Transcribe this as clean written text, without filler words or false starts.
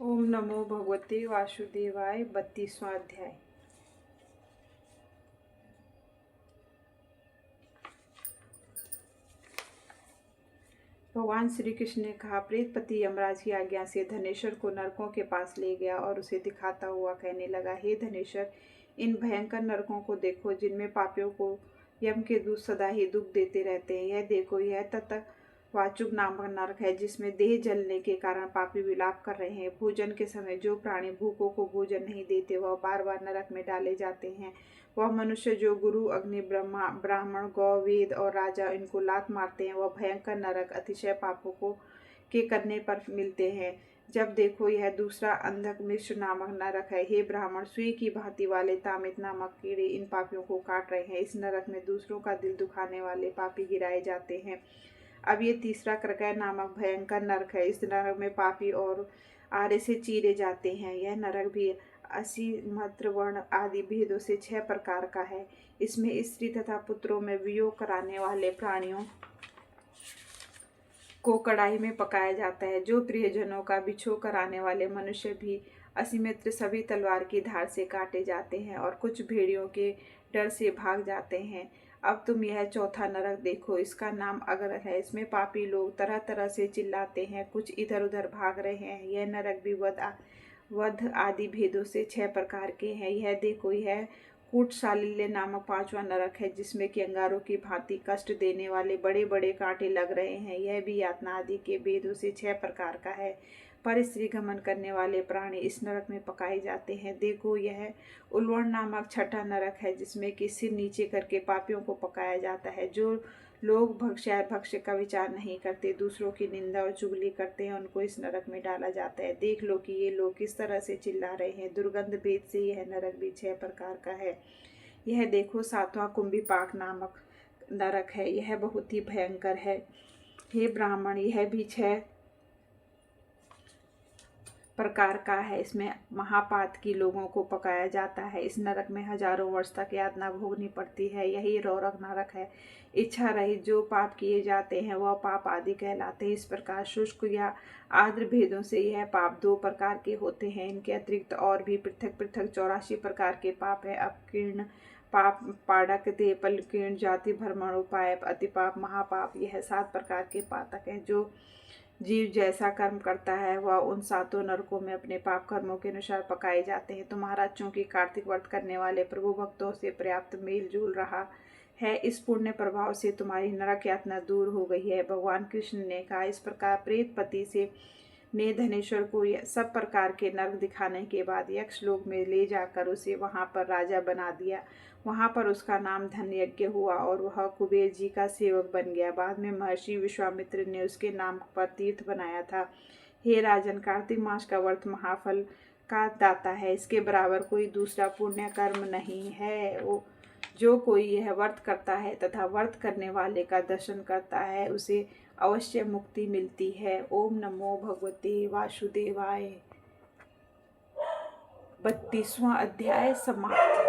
ओम नमो भगवते वासुदेवाय। 32वां अध्याय। भगवान श्री कृष्ण ने कहा, प्रेतपति यमराज की आज्ञा से धनेश्वर को नरकों के पास ले गया और उसे दिखाता हुआ कहने लगा, हे धनेश्वर, इन भयंकर नरकों को देखो जिनमें पापियों को यम के दूत सदा ही दुख देते रहते हैं। यह देखो, यह तत्वाचुक नामक नरक है जिसमें देह जलने के कारण पापी विलाप कर रहे हैं। भोजन के समय जो प्राणी भूखों को भोजन नहीं देते वह बार बार नरक में डाले जाते हैं। वह मनुष्य जो गुरु, अग्नि, ब्राह्मण, गौ, वेद और राजा इनको लात मारते हैं, वह भयंकर नरक अतिशय पापों को के करने पर मिलते हैं। जब देखो, यह दूसरा अंधक मिश्र नामक नरक है। हे ब्राह्मण, सुई की भांति वाले तामित नामक कीड़े इन पापियों को काट रहे हैं। इस नरक में दूसरों का दिल दुखाने वाले पापी गिराए जाते हैं। अब ये तीसरा क्रकय नामक भयंकर नरक है। इस नरक में पापी और आरे से चीरे जाते हैं। यह नरक भी असीमत्र वर्ण आदि भेदों से 6 प्रकार का है। इसमें स्त्री तथा पुत्रों में वियोग कराने वाले प्राणियों को कड़ाई में पकाया जाता है। जो प्रियजनों का बिछोह कराने वाले मनुष्य भी असीमित्र सभी तलवार की धार से काटे जाते हैं और कुछ भेड़ियों के डर से भाग जाते हैं। अब तुम यह चौथा नरक देखो, इसका नाम अगर है। इसमें पापी लोग तरह तरह से चिल्लाते हैं, कुछ इधर उधर भाग रहे हैं। यह नरक भी वध आदि भेदों से 6 प्रकार के हैं। यह देखो, यह कूटशालिल्य नामक 5वां नरक है जिसमें कि अंगारों की भांति कष्ट देने वाले बड़े बड़े कांटे लग रहे हैं। यह भी यातना आदि के भेदों से 6 प्रकार का है। पर स्त्री गमन करने वाले प्राणी इस नरक में पकाए जाते हैं। देखो, यह उल्वण नामक 6ठा नरक है जिसमें कि सिर नीचे करके पापियों को पकाया जाता है। जो लोग भक्ष्य का विचार नहीं करते, दूसरों की निंदा और चुगली करते हैं, उनको इस नरक में डाला जाता है। देख लो कि ये लोग किस तरह से चिल्ला रहे हैं। दुर्गंध भेद से यह नरक भी 6 प्रकार का है। यह देखो, 7वां कुंभीपाक नामक नरक है। यह बहुत ही भयंकर है। हे ब्राह्मण, यह भी 6 प्रकार का है। इसमें महापात की लोगों को पकाया जाता है। इस नरक में हजारों वर्ष तक यातना भोगनी पड़ती है। यही रौरक नरक है। इच्छा रहित जो पाप किए जाते हैं वह पाप आदि कहलाते हैं। इस प्रकार शुष्क या आर्द्र भेदों से यह पाप 2 प्रकार के होते हैं। इनके अतिरिक्त और भी पृथक पृथक 84 प्रकार के पाप है। अपकीर्ण पाप, पाडक, देपल, कीर्ण, जाति, भ्रमण, उपाय, अतिपाप, महापाप, यह 7 प्रकार के पातक हैं। जो जीव जैसा कर्म करता है वह उन 7 नरकों में अपने पाप कर्मों के अनुसार पकाए जाते हैं। तुम्हारा चूंकि कार्तिक व्रत करने वाले प्रभु भक्तों से पर्याप्त मेल जोल रहा है, इस पुण्य प्रभाव से तुम्हारी नरक यातना दूर हो गई है। भगवान कृष्ण ने कहा, इस प्रकार प्रेतपति से ने धनेश्वर को सब प्रकार के नरक दिखाने के बाद यक्ष लोक में ले जाकर उसे वहां पर राजा बना दिया। वहां पर उसका नाम धन्यज्ञ हुआ और वह कुबेर जी का सेवक बन गया। बाद में महर्षि विश्वामित्र ने उसके नाम पर तीर्थ बनाया था। हे राजन, कार्तिक मास का व्रत महाफल का दाता है। इसके बराबर कोई दूसरा पुण्य कर्म नहीं है। जो कोई यह व्रत करता है तथा व्रत करने वाले का दर्शन करता है उसे अवश्य मुक्ति मिलती है। ओम नमो भगवते वासुदेवाय। 32वां अध्याय समाप्त।